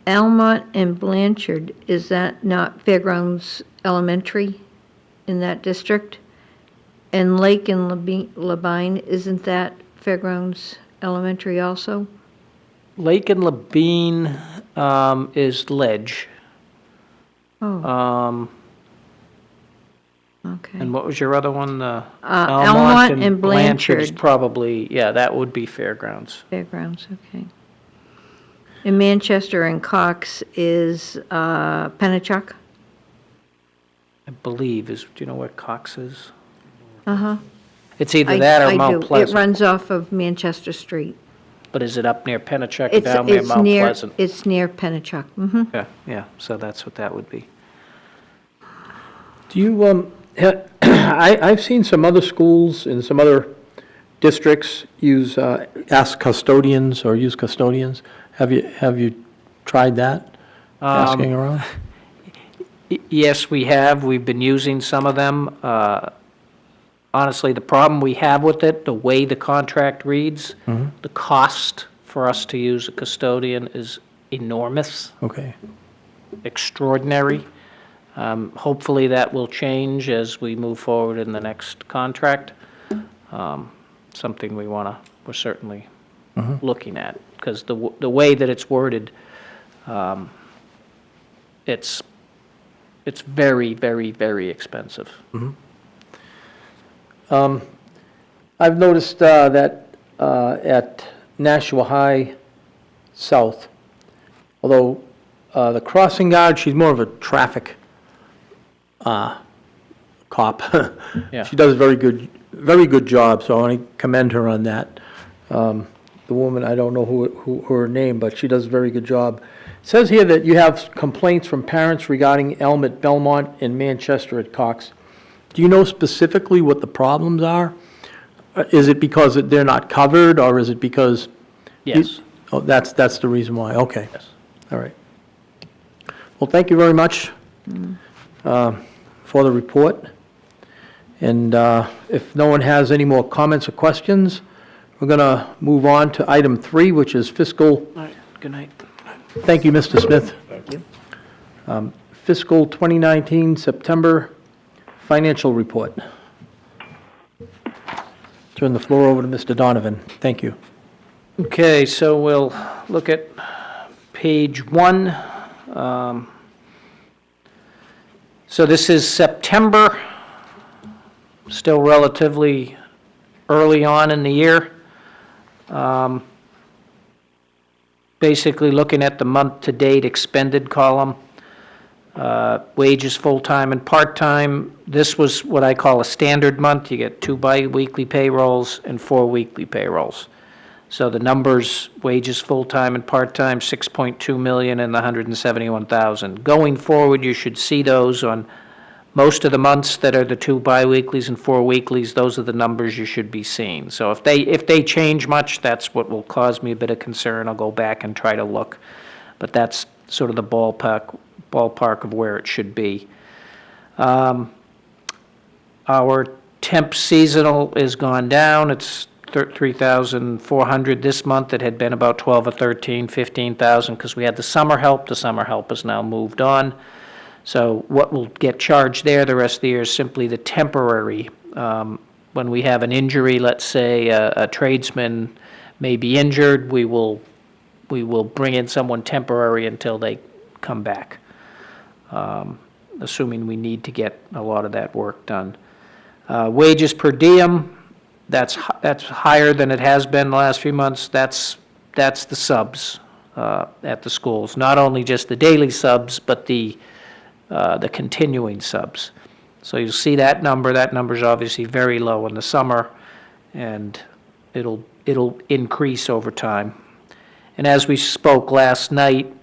Almont and Blanchard, is that not Fairgrounds Elementary in that district? And Lake and Labine, isn't that Fairgrounds Elementary also? Lake and Labine is Ledge. Oh, okay. And what was your other one? Almont and Blanchard is Blanchard. probably, yeah, that would be Fairgrounds. Fairgrounds, okay. And Manchester and Cox is Pennachuck? I believe do you know where Cox is? Uh-huh. It's either that or Mount It Pleasant. runs off of Manchester Street. But is it up near Pennachuck or It's down near it's Mount near Pleasant? It's near Pennachuck. Mm-hmm. Yeah, so that's what that would be. Do you, I've seen some other schools in some other districts ask custodians or use custodians. Have you tried that? Asking around? Yes, we have. We've been using some of them. Honestly, the problem we have with it, the way the contract reads, the cost for us to use a custodian is enormous, Okay. extraordinary. Hopefully that will change as we move forward in the next contract. Something we're certainly looking at, because the way that it's worded, it's very, very, very expensive. I've noticed that at Nashua High South, although the crossing guard, she's more of a traffic cop. Yeah. She does a very good job, so I want to commend her on that. The woman, I don't know who her name, but she does a very good job. It says here that you have complaints from parents regarding Elm at Belmont and Manchester at Cox. Do you know specifically what the problems are? Is it because they're not covered, or is it because? Yes. Oh, that's the reason why, okay. Yes. All right. Well, thank you very much for the report. And if no one has any more comments or questions, we're going to move on to item 3, which is fiscal. All right, good night. Thank you, Mr. Smith. Thank you. Fiscal 2019 September financial report. Turn the floor over to Mr. Donovan. Thank you. Okay, so we'll look at page 1. So this is September, still relatively early on in the year. Basically looking at the month-to-date expended column, wages full-time and part-time. This was what I call a standard month. You get 2 bi-weekly payrolls and 4 weekly payrolls. So the numbers, wages full-time and part-time, 6.2 million and the 171,000. Going forward, you should see those on most of the months that are the 2 bi-weeklies and 4 weeklies. Those are the numbers you should be seeing. So if they change much, that's what will cause me a bit of concern. I'll go back and try to look, but that's sort of the ballpark of where it should be. Our temp seasonal is gone down. It's 3,400 this month. It had been about 12 or 13, 15,000 because we had the summer help. The summer help has now moved on. So what will get charged there the rest of the year is simply the temporary. When we have an injury, let's say a tradesman may be injured, we will bring in someone temporary until they come back, assuming we need to get a lot of that work done. Wages per diem, that's higher than it has been the last few months. That's the subs at the schools, not only just the daily subs, but the continuing subs. So you'll see that number. That number is obviously very low in the summer, and it'll increase over time. And as we spoke last night,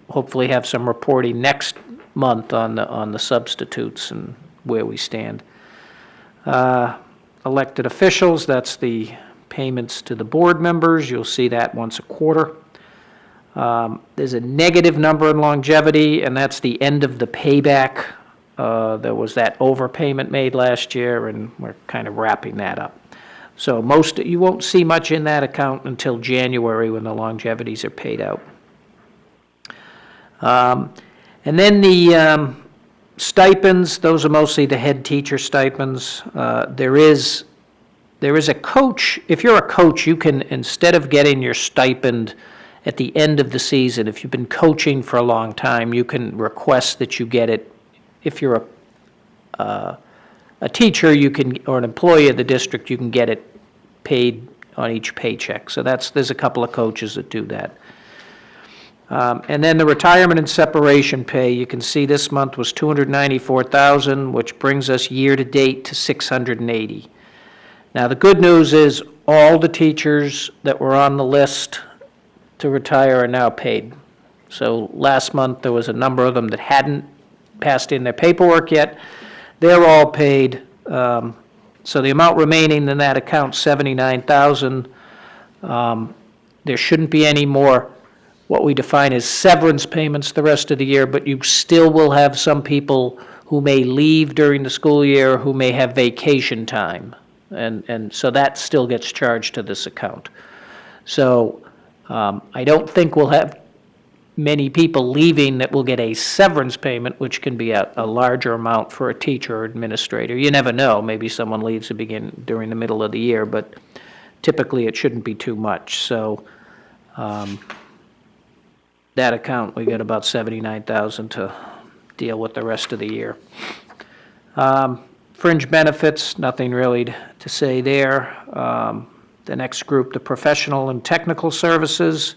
hopefully have some reporting next month on the substitutes and where we stand. Elected officials, that's the payments to the board members. You'll see that once a quarter. There's a negative number in longevity, and that's the end of the payback. There was that overpayment made last year, and we're kind of wrapping that up. So you won't see much in that account until January when the longevities are paid out. And then the stipends, those are mostly the head teacher stipends. There is a coach. If you're a coach, you can, instead of getting your stipend at the end of the season, if you've been coaching for a long time, you can request that you get it. If you're a teacher, you can, or an employee of the district, you can get it paid on each paycheck. So there's a couple of coaches that do that. And then the retirement and separation pay, you can see this month was $294,000, which brings us year-to-date to $680,000. Now, the good news is all the teachers that were on the list to retire are now paid. So last month, there was a number of them that hadn't passed in their paperwork yet. They're all paid. So the amount remaining in that account, $79,000. There shouldn't be any more what we define as severance payments the rest of the year, but you still will have some people who may leave during the school year who may have vacation time. And so that still gets charged to this account. So I don't think we'll have many people leaving that will get a severance payment, which can be a larger amount for a teacher or administrator. You never know. Maybe someone leaves during the middle of the year, but typically it shouldn't be too much. So that account, we get about $79,000 to deal with the rest of the year. Fringe benefits, nothing really to say there. The next group, the professional and technical services,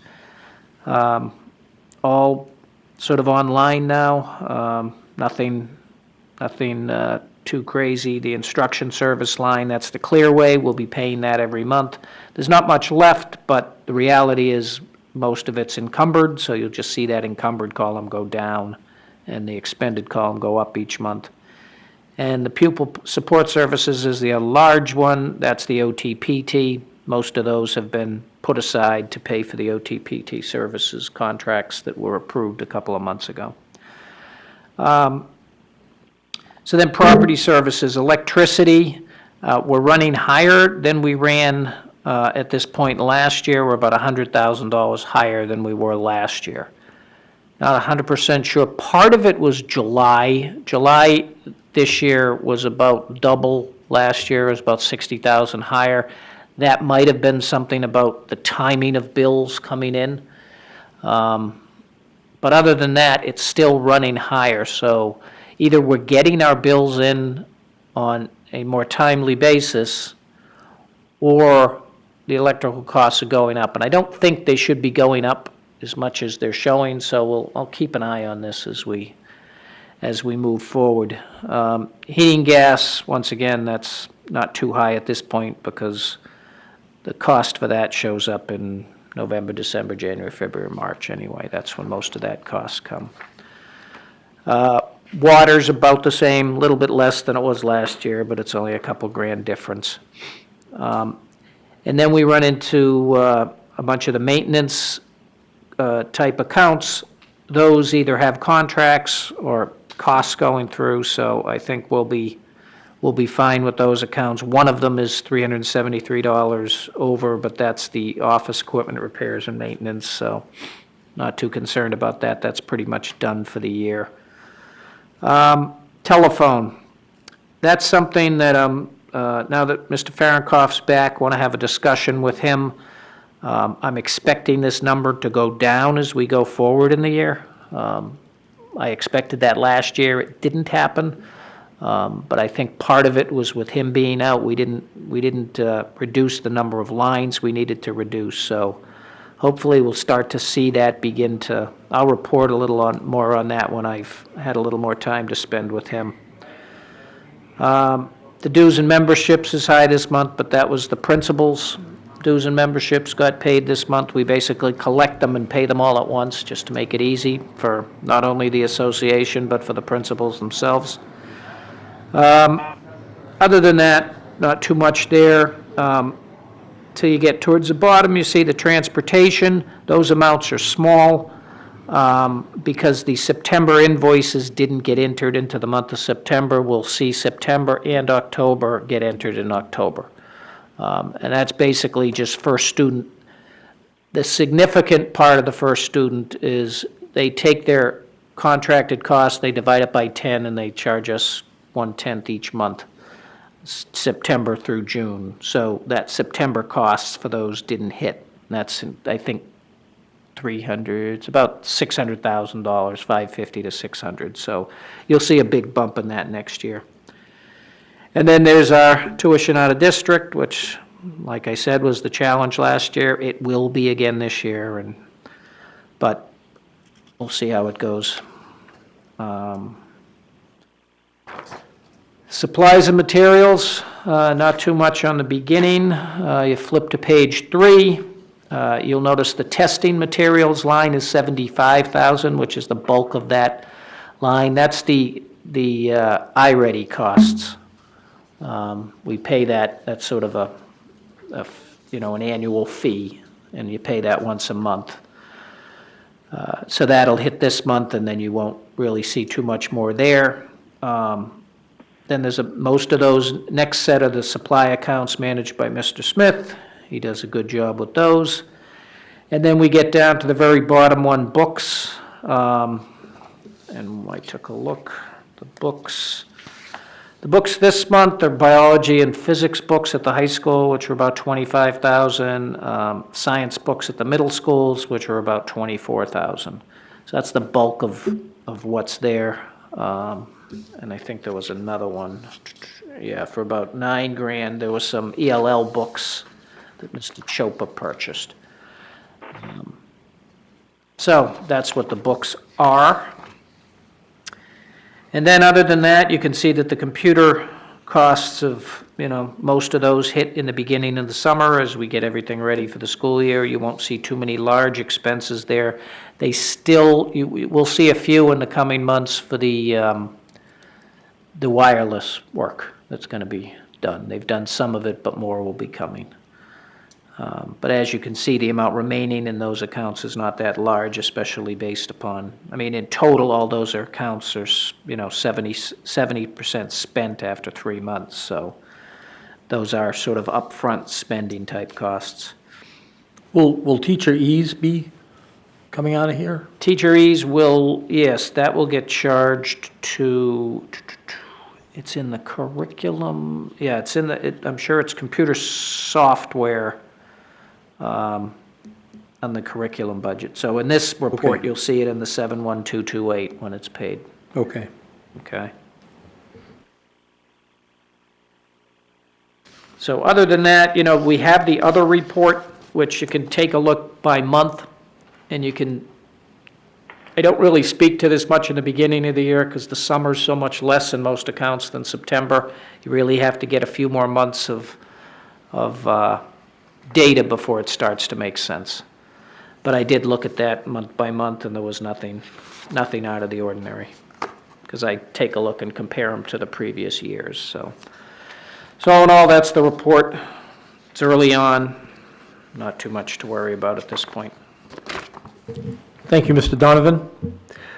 all sort of online now. Nothing too crazy. The instruction service line, that's the Clearway. We'll be paying that every month. There's not much left, but the reality is most of it's encumbered, so you'll just see that encumbered column go down and the expended column go up each month. And the pupil support services is the large one. That's the OTPT. Most of those have been put aside to pay for the OTPT services contracts that were approved a couple of months ago. So then property services, electricity, we're running higher than we ran at this point last year. We're about $100,000 higher than we were last year. Not 100% sure. Part of it was July. July this year was about double last year. It was about $60,000 higher. That might have been something about the timing of bills coming in. But other than that, it's still running higher. So either we're getting our bills in on a more timely basis, or the electrical costs are going up. And I don't think they should be going up as much as they're showing, so I'll keep an eye on this as we move forward. Heating gas, once again, that's not too high at this point because the cost for that shows up in November, December, January, February, March anyway. That's when most of that costs come. Water's about the same, a little bit less than it was last year, but it's only a couple grand difference. And then we run into a bunch of the maintenance type accounts. Those either have contracts or costs going through, so I think we'll be fine with those accounts. One of them is $373 over, but that's the office equipment repairs and maintenance, so not too concerned about that. That's pretty much done for the year. Telephone. That's something that now that Mr. Fahrenkopf's back, want to have a discussion with him. I'm expecting this number to go down as we go forward in the year. I expected that last year. It didn't happen. But I think part of it was with him being out. We didn't reduce the number of lines we needed to reduce. So hopefully we'll start to see that begin to. I'll report a little more on that when I've had a little more time to spend with him. The dues and memberships is high this month, but that was the principals. dues and memberships got paid this month. We basically collect them and pay them all at once, just to make it easy for not only the association, but for the principals themselves. Other than that, not too much there. Till you get towards the bottom, you see the transportation. Those amounts are small because the September invoices didn't get entered into the month of September. We'll see September and October get entered in October. And that's basically just first student. The significant part of the first student is they take their contracted cost, they divide it by 10, and they charge us 1/10 each month, September through June. So that September costs for those didn't hit. And that's, I think, it's about $600,000, $550 to $600. So you'll see a big bump in that next year. And then there's our tuition out of district, which, like I said, was the challenge last year. It will be again this year, but we'll see how it goes. Supplies and materials, not too much on the beginning. You flip to page 3. You'll notice the testing materials line is $75,000, which is the bulk of that line. That's the iReady costs. We pay that. That's sort of an annual fee, and you pay that once a month. So that'll hit this month, and then you won't really see too much more there. Then there's most of those. Next set of the supply accounts managed by Mr. Smith. He does a good job with those. And then we get down to the very bottom one, books. And I took a look. The books this month are biology and physics books at the high school, which are about $25,000. Science books at the middle schools, which are about $24,000. So that's the bulk of what's there. And I think there was another one, for about $9,000. There was some ELL books that Mr. Chopa purchased. So that's what the books are. And then other than that, you can see that the computer costs of, most of those hit in the beginning of the summer as we get everything ready for the school year. You won't see too many large expenses there. We'll see a few in the coming months for the wireless work that's going to be done. They've done some of it, but more will be coming. But as you can see, the amount remaining in those accounts is not that large, especially based upon, in total, all those accounts are, 70% spent after 3 months. So those are sort of upfront spending type costs. Will teacher ease be coming out of here? Teacher ease will, yes, that will get charged to, it's in the curriculum. Yeah, it's in I'm sure it's computer software on the curriculum budget. So in this report, Okay. You'll see it in the 71228 when it's paid. Okay. Okay. So other than that, we have the other report, which you can take a look by month, and I don't really speak to this much in the beginning of the year because the summer's so much less in most accounts than September. You really have to get a few more months of data before it starts to make sense. But I did look at that month by month, and there was nothing out of the ordinary because I take a look and compare them to the previous years. So all in all, that's the report. It's early on. Not too much to worry about at this point. Thank you, Mr. Donovan.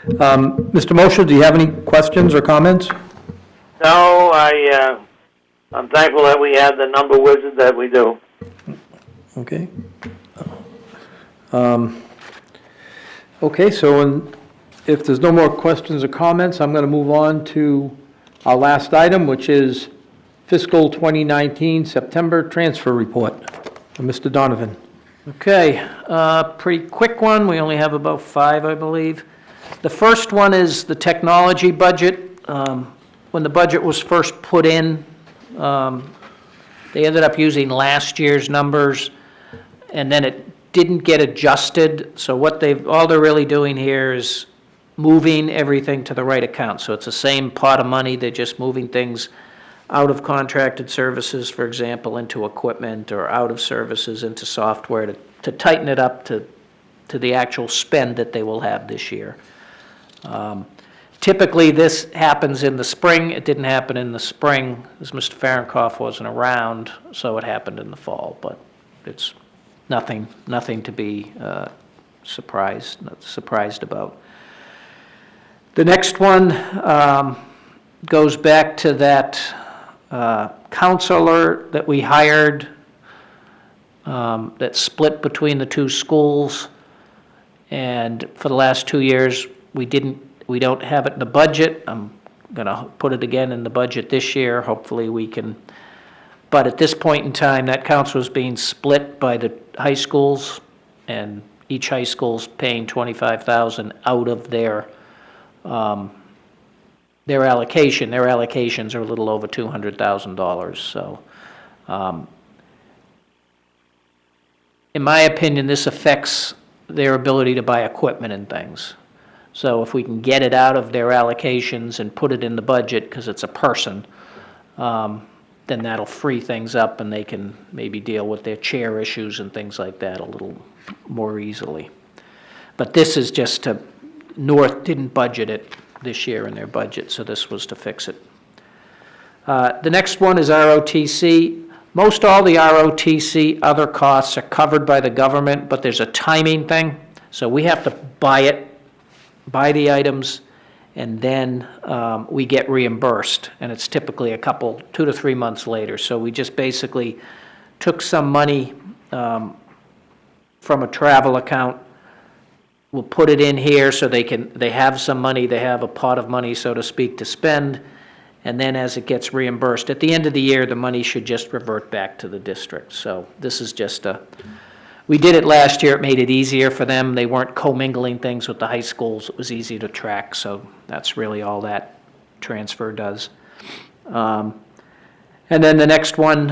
Mr. Mosher, do you have any questions or comments? No, I'm thankful that we have the number wizard that we do. Okay. Okay, so if there's no more questions or comments, I'm going to move on to our last item, which is fiscal 2019 September transfer report. Mr. Donovan. Okay, pretty quick one. We only have about 5, I believe. The first one is the technology budget. When the budget was first put in, they ended up using last year's numbers, and then it didn't get adjusted. So all they're really doing here is moving everything to the right account. So it's the same pot of money. They're just moving things out of contracted services, for example, into equipment, or out of services into software, to tighten it up to the actual spend that they will have this year. Typically, this happens in the spring. It didn't happen in the spring, as Mr. Fahrenkopf wasn't around, so it happened in the fall. But it's nothing to be surprised about. The next one goes back to that counselor that we hired that split between the two schools. And for the last 2 years, we don't have it in the budget. I'm going to put it again in the budget this year. Hopefully we can. But at this point in time, that counselor is being split by the high schools, and each high school's paying $25,000 out of their allocation. Their allocations are a little over $200,000. So, in my opinion, this affects their ability to buy equipment and things. So if we can get it out of their allocations and put it in the budget, because it's a person, then that'll free things up, and they can maybe deal with their chair issues and things like that a little more easily. But this is just to, North didn't budget it this year in their budget, so this was to fix it. The next one is ROTC. Most all the ROTC other costs are covered by the government, but there's a timing thing. So we have to buy the items, and then we get reimbursed. And it's typically 2 to 3 months later. So we just basically took some money from a travel account. We'll put it in here so they have some money, they have a pot of money, so to speak, to spend. And then as it gets reimbursed, at the end of the year, the money should just revert back to the district. So this is just we did it last year. It made it easier for them. They weren't commingling things with the high schools. It was easy to track. So that's really all that transfer does. And then the next one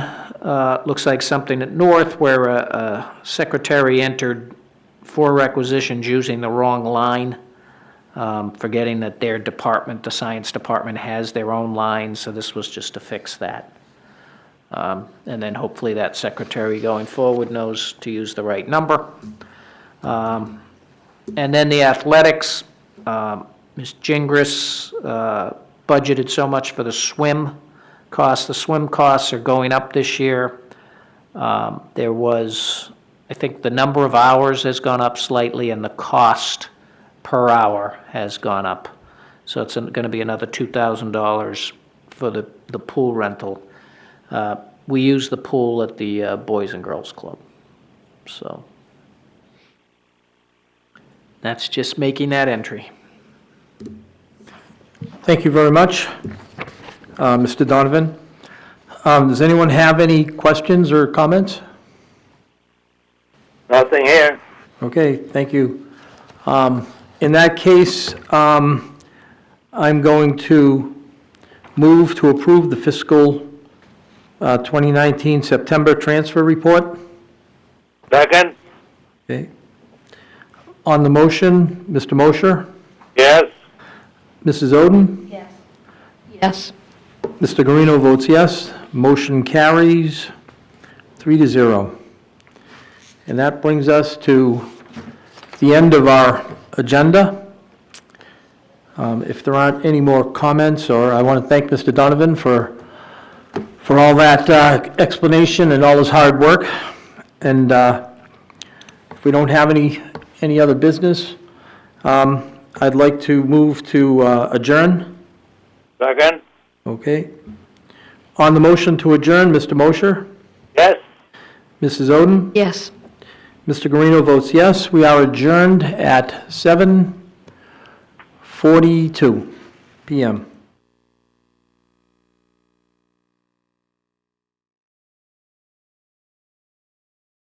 looks like something at North, where a secretary entered 4 requisitions using the wrong line. Forgetting that their department, the science department, has their own line, so this was just to fix that. And then hopefully that secretary going forward knows to use the right number. And then the athletics, Ms. Gingras budgeted so much for the swim costs. The swim costs are going up this year. There was, I think the number of hours has gone up slightly, and the cost per hour has gone up. So it's going to be another $2,000 for the pool rental. We use the pool at the Boys and Girls Club. So that's just making that entry. Thank you very much, Mr. Donovan. Does anyone have any questions or comments? Nothing here. Okay, thank you. In that case, I'm going to move to approve the fiscal 2019 September transfer report. Second? Okay. On the motion, Mr. Mosher, Yes. Mrs. Oden, Yes. Yes. Mr. Guarino votes yes. Motion carries 3-0. And that brings us to the end of our agenda. If there aren't any more comments, or I want to thank Mr. Donovan for all that explanation and all his hard work. And if we don't have any other business, I'd like to move to adjourn. Second? Okay. On the motion to adjourn, Mr. Mosher, Yes. Mrs. Oden, Yes. Mr. Guarino votes yes. We are adjourned at 7:42 p.m.